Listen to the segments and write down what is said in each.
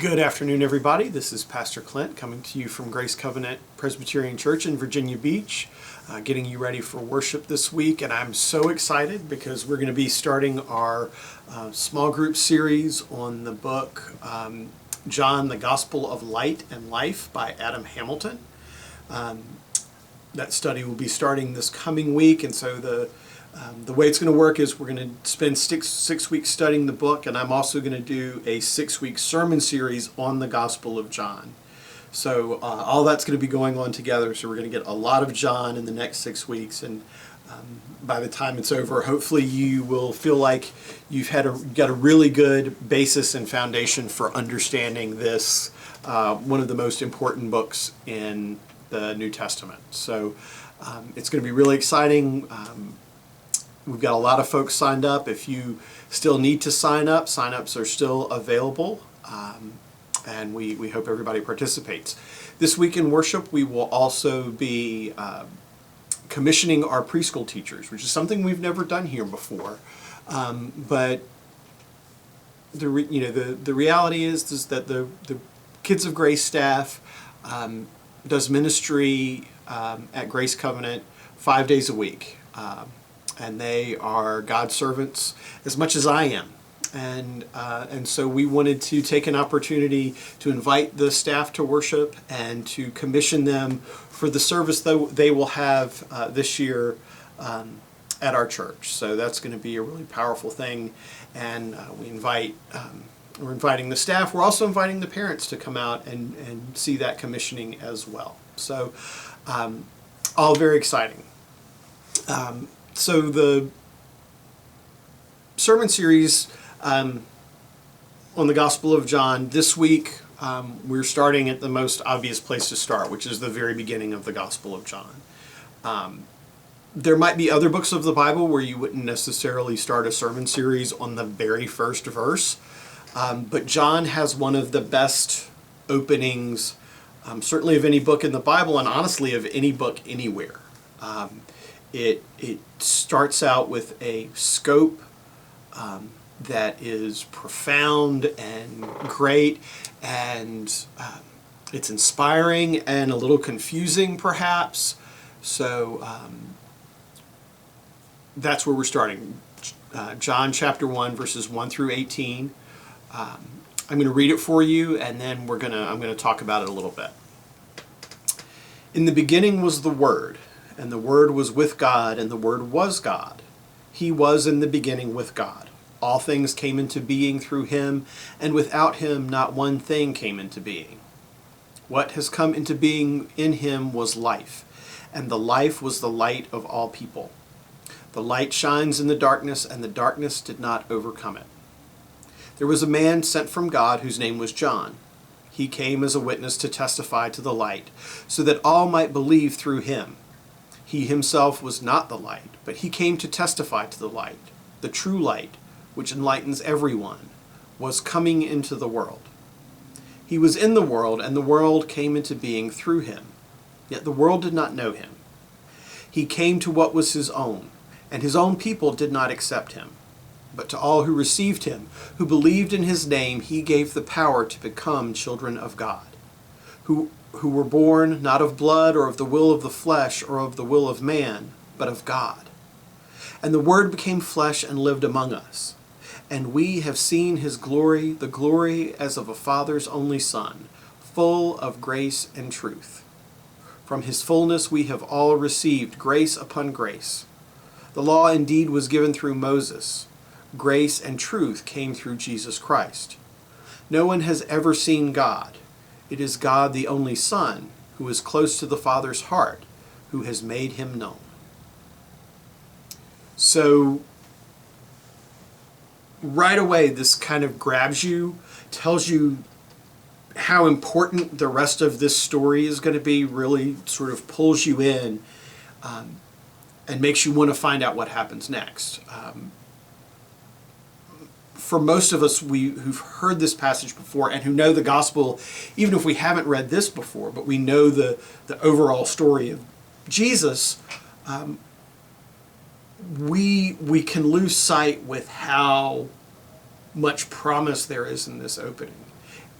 Good afternoon, everybody. This is Pastor Clint coming to you from Grace Covenant Presbyterian Church in Virginia Beach, getting you ready for worship this week. And I'm so excited because we're going to be starting our small group series on the book John, the Gospel of Light and Life by Adam Hamilton. That study will be starting this coming week, and so the way it's going to work is we're going to spend six weeks studying the book, and I'm also going to do a 6-week sermon series on the Gospel of John. So all that's going to be going on together, so we're going to get a lot of John in the next 6 weeks, and by the time it's over, hopefully you will feel like you've got a really good basis and foundation for understanding this, one of the most important books in the New Testament. So it's going to be really exciting. We've got a lot of folks signed up. If you still need to sign up, sign-ups are still available, and we hope everybody participates. This week in worship, we will also be commissioning our preschool teachers, which is something we've never done here before. But the reality is that the Kids of Grace staff does ministry at Grace Covenant 5 days a week. And they are God's servants as much as I am. And so we wanted to take an opportunity to invite the staff to worship and to commission them for the service that they will have this year at our church. So that's going to be a really powerful thing. And we're inviting the staff. We're also inviting the parents to come out and see that commissioning as well. So all very exciting. So the sermon series on the Gospel of John, this week we're starting at the most obvious place to start, which is the very beginning of the Gospel of John. There might be other books of the Bible where you wouldn't necessarily start a sermon series on the very first verse, but John has one of the best openings, certainly of any book in the Bible, and honestly of any book anywhere. It starts out with a scope that is profound and great, and it's inspiring and a little confusing perhaps. So that's where we're starting. John chapter 1 verses 1 through 18. I'm going to read it for you, and then I'm going to talk about it a little bit. In the beginning was the Word, and the Word was with God, and the Word was God. He was in the beginning with God. All things came into being through him, and without him not one thing came into being. What has come into being in him was life, and the life was the light of all people. The light shines in the darkness, and the darkness did not overcome it. There was a man sent from God whose name was John. He came as a witness to testify to the light, so that all might believe through him. He himself was not the light, but he came to testify to the light. The true light, which enlightens everyone, was coming into the world. He was in the world, and the world came into being through him. Yet the world did not know him. He came to what was his own, and his own people did not accept him. But to all who received him, who believed in his name, he gave the power to become children of God, who were born not of blood or of the will of the flesh or of the will of man, but of God. And the Word became flesh and lived among us. And we have seen his glory, the glory as of a Father's only Son, full of grace and truth. From his fullness we have all received grace upon grace. The law indeed was given through Moses. Grace and truth came through Jesus Christ. No one has ever seen God. It is God, the only Son, who is close to the Father's heart, who has made him known. So, right away, this kind of grabs you, tells you how important the rest of this story is going to be, really sort of pulls you in and makes you want to find out what happens next. For most of us who've heard this passage before and who know the gospel, even if we haven't read this before, but we know the overall story of Jesus, we can lose sight with how much promise there is in this opening.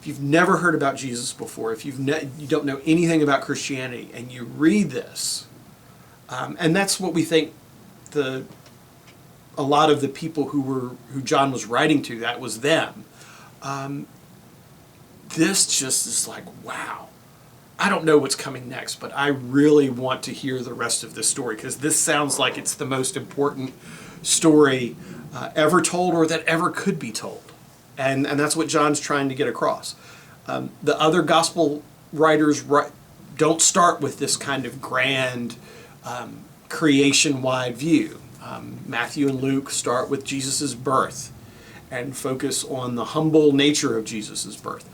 if you've never heard about Jesus before, if you don't know anything about Christianity, and you read this, and that's what we think a lot of the people who John was writing to, that was them. This just is like, wow. I don't know what's coming next, but I really want to hear the rest of this story, because this sounds like it's the most important story ever told, or that ever could be told. And that's what John's trying to get across. The other gospel writers don't start with this kind of grand creation-wide view. Matthew and Luke start with Jesus' birth and focus on the humble nature of Jesus' birth.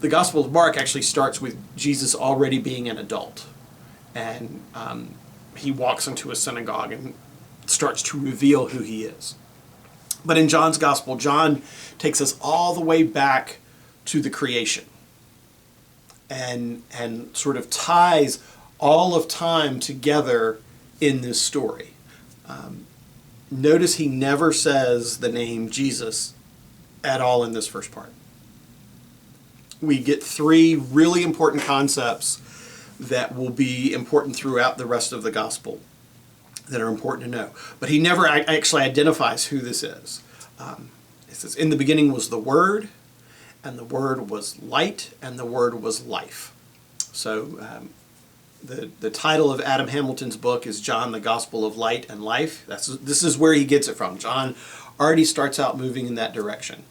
The Gospel of Mark actually starts with Jesus already being an adult, and he walks into a synagogue and starts to reveal who he is. But in John's Gospel, John takes us all the way back to the creation, and sort of ties all of time together in this story. Notice he never says the name Jesus at all in this first part. We get three really important concepts that will be important throughout the rest of the gospel that are important to know. But he never actually identifies who this is. It says, in the beginning was the Word, and the Word was light, and the Word was life. So the title of Adam Hamilton's book is John, the Gospel of Light and Life. This is where he gets it from. John already starts out moving in that direction.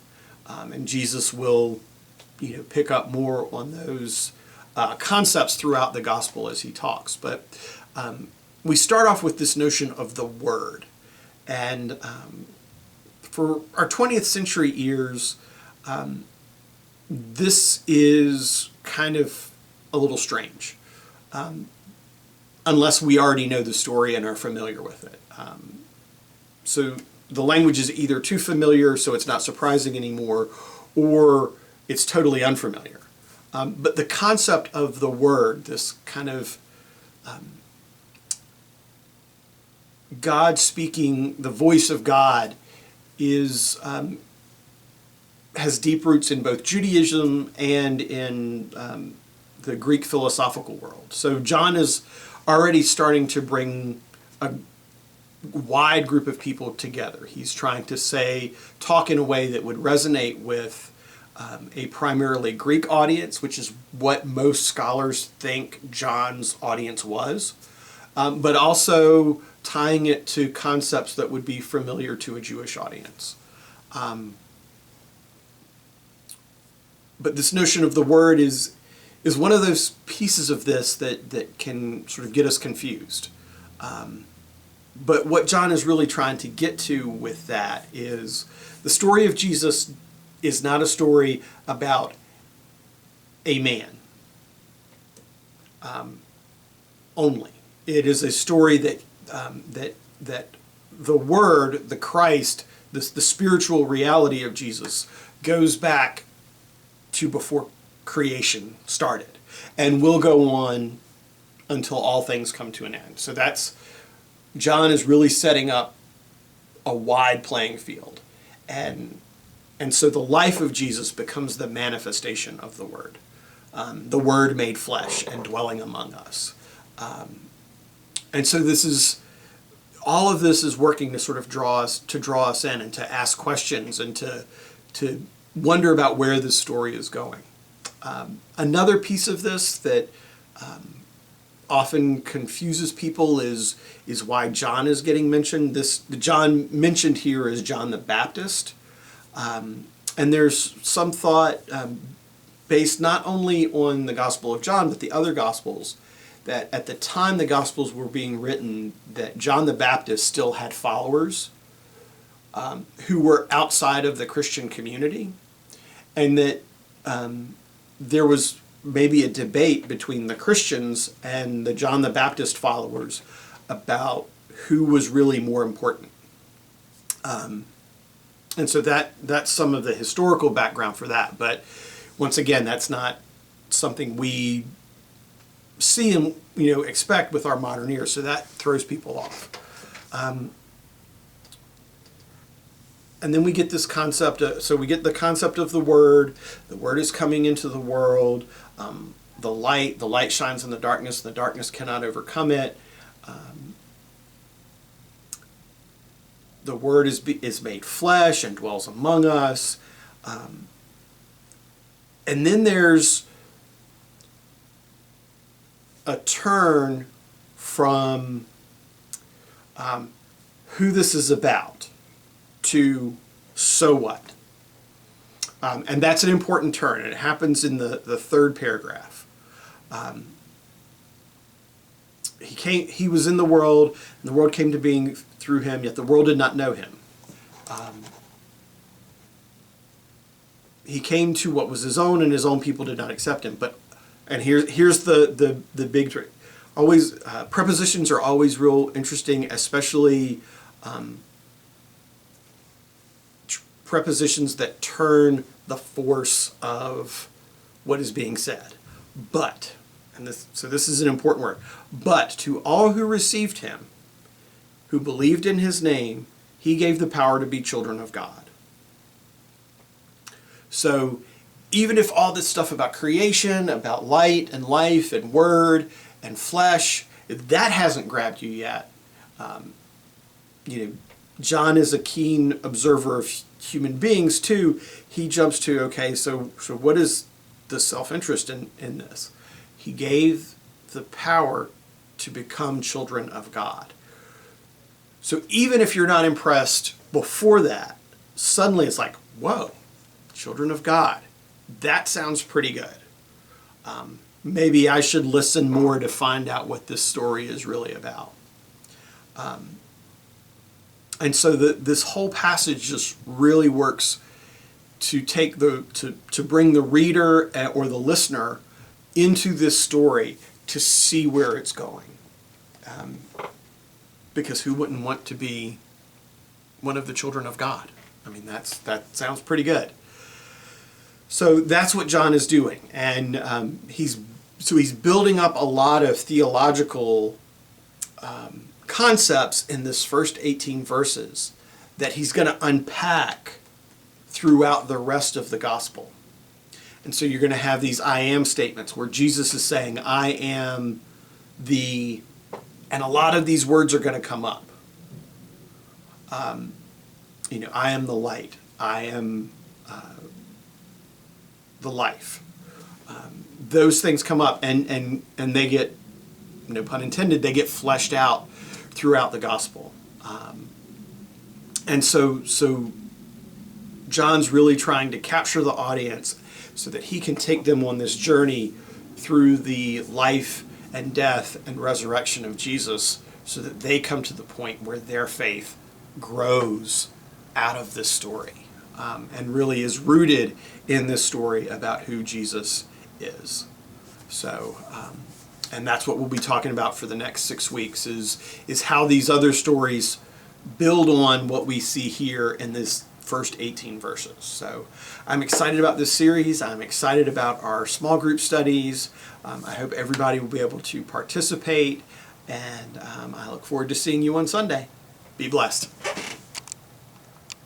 And Jesus will pick up more on those concepts throughout the gospel as he talks. But we start off with this notion of the Word. And for our 20th century ears, this is kind of a little strange, unless we already know the story and are familiar with it. So the language is either too familiar, so it's not surprising anymore, or it's totally unfamiliar. But the concept of the Word, this kind of God speaking, the voice of God, is has deep roots in both Judaism and in the Greek philosophical world. So John is already starting to bring a wide group of people together. He's trying to talk in a way that would resonate with a primarily Greek audience, which is what most scholars think John's audience was, but also tying it to concepts that would be familiar to a Jewish audience. But this notion of the Word is one of those pieces of this that can sort of get us confused. But what John is really trying to get to with that is the story of Jesus is not a story about a man only. It is a story that the Word, the Christ, the spiritual reality of Jesus goes back to before creation started, and will go on until all things come to an end. So John is really setting up a wide playing field, and so the life of Jesus becomes the manifestation of the Word, the Word made flesh and dwelling among us. And so all of this is working to sort of draw us in, and to ask questions, and to wonder about where this story is going. Another piece of this that often confuses people is why John is getting mentioned. The John mentioned here is John the Baptist. And there's some thought based not only on the Gospel of John, but the other Gospels, that at the time the Gospels were being written, that John the Baptist still had followers who were outside of the Christian community, and that there was maybe a debate between the Christians and the John the Baptist followers about who was really more important. And so that's some of the historical background for that. But once again, that's not something we see and expect with our modern ears. So that throws people off. And then we get this concept, so we get the concept of the Word. The Word is coming into the world. The light shines in the darkness cannot overcome it. The Word is made flesh and dwells among us. And then there's a turn from who this is about to so what. And that's an important turn, and it happens in the third paragraph. He was in the world, and the world came to being through him, yet the world did not know him. He came to what was his own, and his own people did not accept him. And here's the big trick. Always prepositions are always real interesting, especially prepositions that turn the force of what is being said. But, so this is an important word. But to all who received him, who believed in his name, he gave the power to be children of God. So even if all this stuff about creation, about light and life and word and flesh, if that hasn't grabbed you yet, John is a keen observer of human beings too. He jumps to, okay, so what is the self-interest in this? He gave the power to become children of God. So even if you're not impressed before that, suddenly it's like, whoa, children of God. That sounds pretty good. Maybe I should listen more to find out what this story is really about. And so this whole passage just really works to take to bring the reader or the listener into this story to see where it's going. Because who wouldn't want to be one of the children of God? I mean, that sounds pretty good. So that's what John is doing, and he's building up a lot of theological concepts in this first 18 verses that he's going to unpack throughout the rest of the gospel. And so you're going to have these I am statements where Jesus is saying, I am the, and a lot of these words are going to come up. I am the light. I am the life. Those things come up, and they get, no pun intended, they get fleshed out throughout the gospel. And so John's really trying to capture the audience so that he can take them on this journey through the life and death and resurrection of Jesus, so that they come to the point where their faith grows out of this story, and really is rooted in this story about who Jesus is. So, and that's what we'll be talking about for the next 6 weeks, is how these other stories build on what we see here in this first 18 verses. So I'm excited about this series. I'm excited about our small group studies. I hope everybody will be able to participate, and I look forward to seeing you on Sunday. Be blessed.